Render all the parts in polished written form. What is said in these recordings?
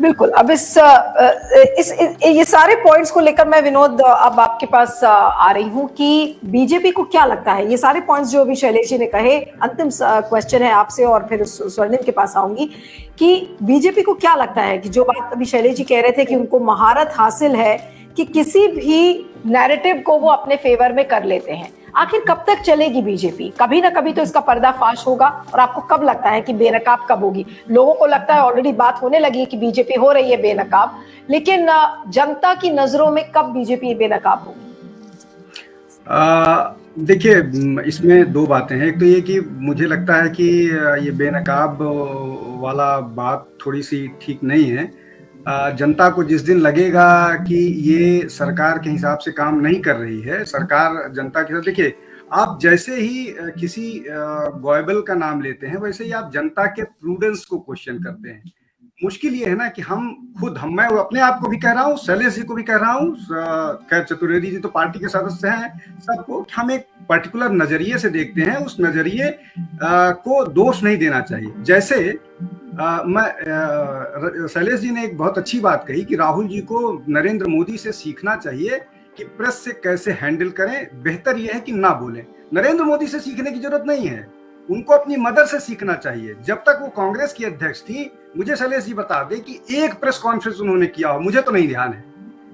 बिल्कुल। अब ये सारे पॉइंट्स को लेकर मैं विनोद अब आपके पास आ रही हूं कि बीजेपी को क्या लगता है, ये सारे पॉइंट्स जो अभी शैलेश जी ने कहे, अंतिम क्वेश्चन है आपसे और फिर स्वर्णिम के पास आऊंगी कि बीजेपी को क्या लगता है कि जो बात अभी शैलेश जी कह रहे थे कि उनको महारत हासिल है कि किसी भी नैरेटिव को वो अपने फेवर में कर लेते हैं, आखिर कब तक चलेगी बीजेपी? कभी ना कभी तो इसका पर्दाफाश होगा। और आपको कब लगता है कि बेनकाब कब होगी? लोगों को लगता है ऑलरेडी बात होने लगी है कि बीजेपी हो रही है बेनकाब, लेकिन जनता की नजरों में कब बीजेपी बेनकाब होगी? देखिए, इसमें दो बातें हैं। एक तो ये कि मुझे लगता है कि ये बेनकाब वाला बात थोड़ी सी ठीक नहीं है। जनता को जिस दिन लगेगा कि ये सरकार के हिसाब से काम नहीं कर रही है, सरकार जनता के साथ, देखिए आप जैसे ही किसी गॉयबल का नाम लेते हैं वैसे ही आप जनता के प्रूडेंस को क्वेश्चन करते हैं। मुश्किल ये है ना कि हम खुद, मैं अपने आप को भी कह रहा हूँ, शैलेश जी को भी कह रहा हूँ, खैर चतुर्वेदी जी तो पार्टी के सदस्य हैं, सबको, हम एक पर्टिकुलर नजरिए से देखते हैं। उस नजरिए को दोष नहीं देना चाहिए। जैसे शैलेश जी ने एक बहुत अच्छी बात कही कि राहुल जी को नरेंद्र मोदी से सीखना चाहिए कि प्रेस से कैसे हैंडल करें। बेहतर यह है कि ना बोलें। नरेंद्र मोदी से सीखने की जरूरत नहीं है, उनको अपनी मदर से सीखना चाहिए। जब तक वो कांग्रेस की अध्यक्ष थी, मुझे शैलेश जी बता दे कि एक प्रेस कॉन्फ्रेंस उन्होंने किया हो, मुझे तो नहीं ध्यान है।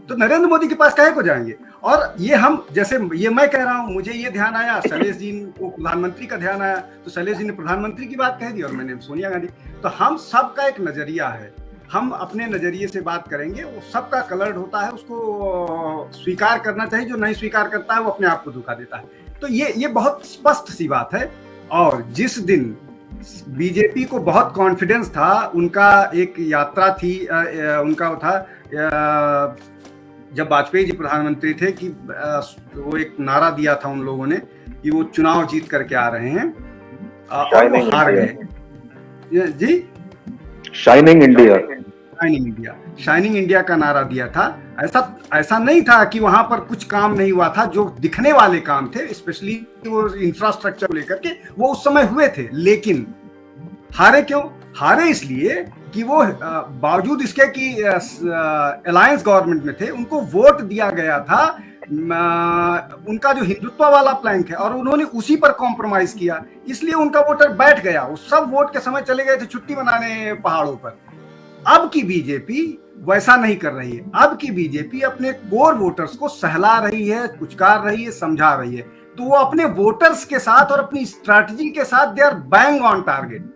तो नरेंद्र मोदी के पास काहे को जाएंगे? और ये हम, जैसे ये मैं कह रहा हूं, मुझे ये ध्यान आया, शैलेश जी को प्रधानमंत्री का ध्यान आया, तो शैलेश जी ने प्रधानमंत्री की बात कह दी और मैंने सोनिया गांधी। तो हम सबका एक नजरिया है, हम अपने नजरिए से बात करेंगे। वो सबका कलर्ड होता है, उसको स्वीकार करना चाहिए। जो नहीं स्वीकार करता है वो अपने आप को धोखा देता है। तो ये बहुत स्पष्ट सी बात है। और जिस दिन बीजेपी को बहुत कॉन्फिडेंस था, उनका एक यात्रा थी, उनका वो था जब वाजपेयी जी प्रधानमंत्री थे कि वो एक नारा दिया था उन लोगों ने कि वो चुनाव जीत करके आ रहे हैं, और वो हार गए जी। शाइनिंग इंडिया, शाइनिंग इंडिया का नारा दिया था। ऐसा नहीं था कि वहां पर कुछ काम नहीं हुआ था। जो दिखने वाले काम थे, स्पेशली वो इंफ्रास्ट्रक्चर को लेकर के, वो उस समय हुए थे। लेकिन हारे क्यों? हारे इसलिए कि वो बावजूद इसके कि अलायंस गवर्नमेंट में थे, उनको वोट दिया गया था उनका जो हिंदुत्व वाला प्लैंक है, और उन्होंने उसी पर कॉम्प्रोमाइज किया। इसलिए उनका वोटर बैठ गया। वो सब वोट के समय चले गए थे छुट्टी मनाने पहाड़ों पर। अब की बीजेपी वैसा नहीं कर रही है। अब की बीजेपी अपने कोर वोटर्स को सहला रही है, पुचकार रही है, समझा रही है। तो वो अपने वोटर्स के साथ और अपनी स्ट्रैटेजी के साथ they are bang on target.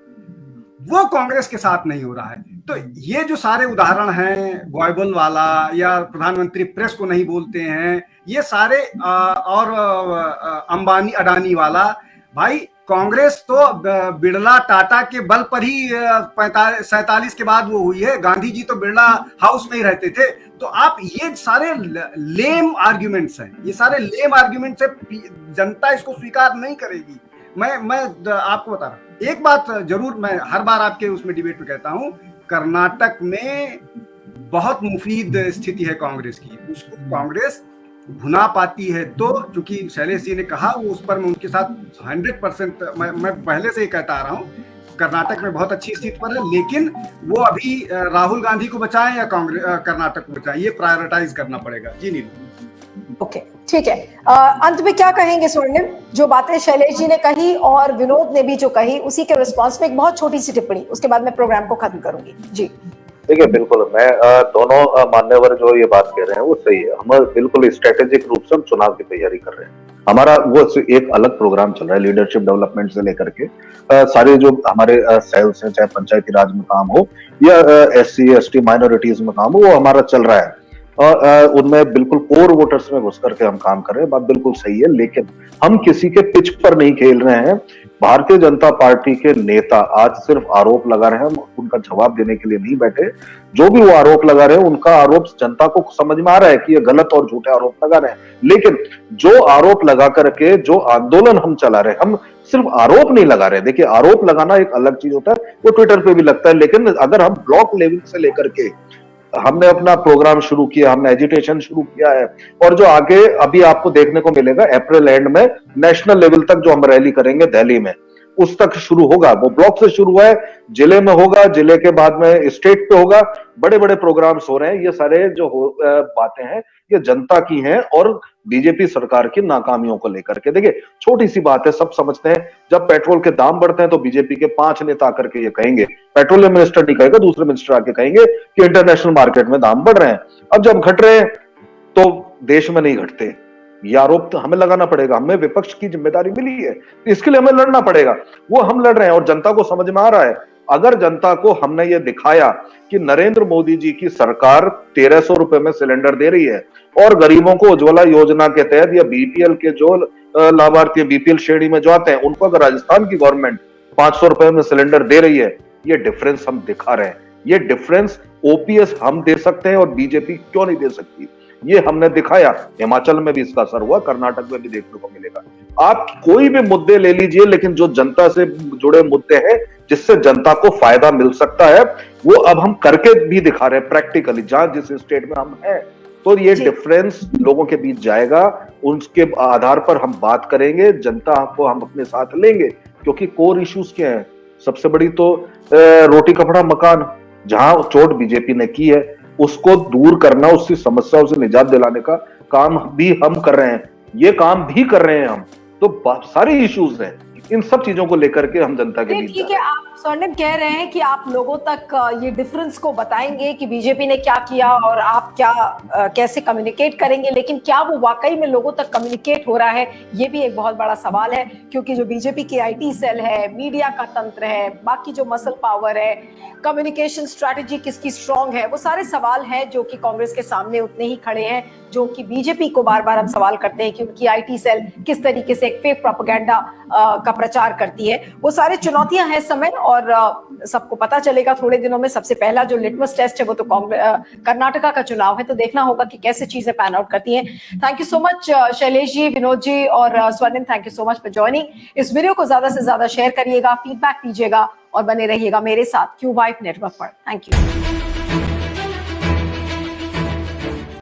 वो कांग्रेस के साथ नहीं हो रहा है। तो ये जो सारे उदाहरण हैं, गॉयबल वाला या प्रधानमंत्री प्रेस को नहीं बोलते हैं, ये सारे और अंबानी अडानी वाला, भाई कांग्रेस तो बिरला टाटा के बल पर ही 47 के बाद वो हुई है। गांधी जी तो बिरला हाउस में ही रहते थे। तो आप, ये सारे लेम आर्ग्यूमेंट्स हैं, ये सारे लेम आर्ग्यूमेंट्स है। जनता इसको स्वीकार नहीं करेगी। मैं आपको बता रहा हूं एक बात जरूर, मैं हर बार आपके उसमें डिबेट में कहता हूं, कर्नाटक में बहुत मुफीद स्थिति है कांग्रेस की। उसको कांग्रेस भुना पाती है। तो चूंकि शैलेश जी ने कहा, वो उस पर मैं उनके साथ 100% मैं पहले से ही कहता आ रहा हूँ, कर्नाटक में बहुत अच्छी स्थिति पर है। लेकिन वो अभी राहुल गांधी को बचाएं या कांग्रेस कर्नाटक को बचाएं, ये प्रायोरिटाइज करना पड़ेगा। जी नीलू। ओके, ठीक है। अंत में क्या कहेंगे स्वर्णिम? जो बातें शैलेश जी ने कही और विनोद ने भी जो कही, उसी के रिस्पॉन्स में एक बहुत छोटी सी टिप्पणी, उसके बाद मैं प्रोग्राम को खत्म करूंगी। जी देखिए, बिल्कुल मैं दोनों मान्यवर जो ये बात कह रहे हैं वो सही है। हम बिल्कुल स्ट्रेटेजिक रूप से हम चुनाव की तैयारी कर रहे हैं। हमारा वो एक अलग प्रोग्राम चल रहा है, लीडरशिप डेवलपमेंट से लेकर के सारे जो हमारे सेल्स हैं, चाहे पंचायती राज में काम हो या SC ST माइनॉरिटीज में काम हो, वो हमारा चल रहा है। और उनमें बिल्कुल कोर वोटर्स में घुस करके हम काम कर रहे हैं। बात बिल्कुल सही है, लेकिन हम किसी के पिच पर नहीं खेल रहे हैं। भारतीय जनता पार्टी के नेता आज सिर्फ आरोप लगा रहे हैं, हम उनका जवाब देने के लिए नहीं बैठे। जो भी वो आरोप लगा रहे हैं, उनका आरोप जनता को समझ में आ रहा है कि ये गलत और झूठे आरोप लगा रहे हैं। लेकिन जो आरोप लगा करके जो आंदोलन हम चला रहे हैं, हम सिर्फ आरोप नहीं लगा रहे। देखिए, आरोप लगाना एक अलग चीज होता है, वो ट्विटर पे भी लगता है। लेकिन अगर हम ब्लॉक लेवल से लेकर के हमने अपना प्रोग्राम शुरू किया, हमने एजिटेशन शुरू किया है, और जो आगे अभी आपको देखने को मिलेगा अप्रैल एंड में नेशनल लेवल तक जो हम रैली करेंगे दिल्ली में, उस तक शुरू होगा। वो ब्लॉक से शुरू है, जिले में होगा, जिले के बाद में स्टेट पे होगा, बड़े बड़े प्रोग्राम्स हो रहे हैं। ये सारे जो बातें हैं ये जनता की हैं और बीजेपी सरकार की नाकामियों को लेकर के। देखिए छोटी सी बात है, सब समझते हैं, जब पेट्रोल के दाम बढ़ते हैं तो बीजेपी के 5 नेता आकर के ये कहेंगे, पेट्रोलियम मिनिस्टर नहीं कहेगा, दूसरे मिनिस्टर आके कहेंगे कि इंटरनेशनल मार्केट में दाम बढ़ रहे हैं। अब जब घट रहे हैं तो देश में नहीं घटते, ये आरोप तो हमें लगाना पड़ेगा। हमें विपक्ष की जिम्मेदारी मिली है, इसके लिए हमें लड़ना पड़ेगा। वो हम लड़ रहे हैं और जनता को समझ में आ रहा है। अगर जनता को हमने ये दिखाया कि नरेंद्र मोदी जी की सरकार 1300 रुपए में सिलेंडर दे रही है और गरीबों को उज्ज्वला योजना के तहत या बीपीएल के जो लाभार्थी बीपीएल श्रेणी में जो आते हैं उनको अगर राजस्थान की गवर्नमेंट 500 रुपए में सिलेंडर दे रही है, ये डिफरेंस हम दिखा रहे हैं। ये डिफरेंस ओपीएस हम दे सकते हैं और बीजेपी क्यों नहीं दे सकती, ये हमने दिखाया। हिमाचल में भी इसका असर हुआ, कर्नाटक में भी देखने को मिलेगा। आप कोई भी मुद्दे ले लीजिए, लेकिन जो जनता से जुड़े मुद्दे हैं जिससे जनता को फायदा मिल सकता है वो अब हम करके भी दिखा रहे हैं प्रैक्टिकली, जहां जिस स्टेट में हम हैं। तो ये डिफरेंस लोगों के बीच जाएगा, उसके आधार पर हम बात करेंगे, जनता को हम अपने साथ लेंगे। क्योंकि कोर इश्यूज क्या है, सबसे बड़ी तो रोटी कपड़ा मकान, जहां चोट बीजेपी ने की है उसको दूर करना, उसकी समस्याओं से निजात दिलाने का काम भी हम कर रहे हैं, ये काम भी कर रहे हैं हम। तो सारे इश्यूज हैं, इन सब चीजों को लेकर के हम जनता के बीच। ठीक है, आप स्वर्णिम कह रहे हैं कि आप लोगों तक ये डिफरेंस को बताएंगे कि बीजेपी ने क्या किया और आप क्या कैसे कम्युनिकेट करेंगे, लेकिन क्या वो वाकई में लोगों तक कम्युनिकेट हो रहा है, ये भी एक बहुत बड़ा सवाल है। क्योंकि जो बीजेपी की आईटी सेल है, मीडिया का तंत्र है, बाकी जो मसल पावर है, कम्युनिकेशन स्ट्रैटेजी किसकी स्ट्रांग है, वो सारे सवाल हैं जो कि कांग्रेस के सामने उतने ही खड़े हैं जो कि बीजेपी को बार बार हम सवाल करते हैं कि उनकी आईटी सेल किस तरीके से एक फेक प्रोपेगेंडा का प्रचार करती है। वो सारे चुनौतियां हैं समय, और सबको पता चलेगा थोड़े दिनों में। सबसे पहला जो लिटमस टेस्ट है वो तो कर्नाटका का चुनाव है, तो देखना होगा कि कैसे चीजें पैन आउट करती हैं। Thank you so much Shailesh ji, Vinod ji और Swarnim, thank you so much for joining. इस वीडियो को ज्यादा से ज्यादा शेयर करिएगा, फीडबैक दीजिएगा और बने रहिएगा मेरे साथ Q5 नेटवर्क पर। Thank you.